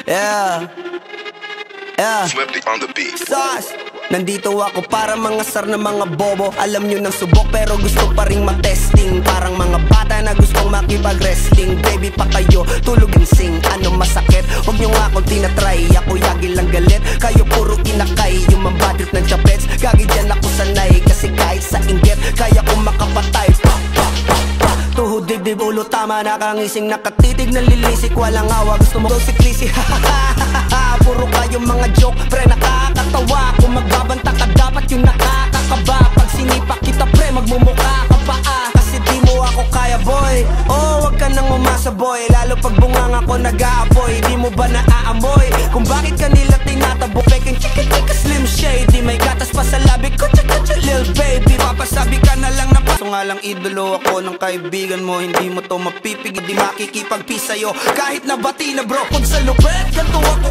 Yeah. Flippy on the beat. Sauce. Nandito ako para mga sar na mga bobo. Alam nyo ng subok pero gusto pa ring matesting. Parang mga bata na gustong makipag-wrestling. Baby pa kayo, tulog and sing. Ano masakit? Huwag nyo nga akong tinatry. Ako yagi lang galit, kayo puro inakay. Yung mambatrip ng chapets, gagi dyan ako sanay. Kasi kahit sa inggit, kaya kong makapatay. Tuhod, dibdib, ulo, tama, nakangising, nakatitig, nalilisik, walang awa, gusto mo si klisi. Puro kayong mga joke, pre, nakakatawa. Kung magbabanta ka, dapat yung nakakakaba. Pag sinipak kita, pre, magmumukha ka pa kasi di mo ako kaya, boy. Oh, wag ka nang umasa, boy. Lalo pag bunganga ko nag-aapoy. Di mo ba naaamoy kung bakit kanila tinatabok? Peking chika chika slim shady, may gatas pa sa labi ko, chika chika lil baby. Papasabi ka na lang na paso nga lang idolo ako ng kaibigan mo. Hindi mo to mapipigil, di makikipagpi sa'yo kahit nabati na bro. Kung sa lupet, ganto ako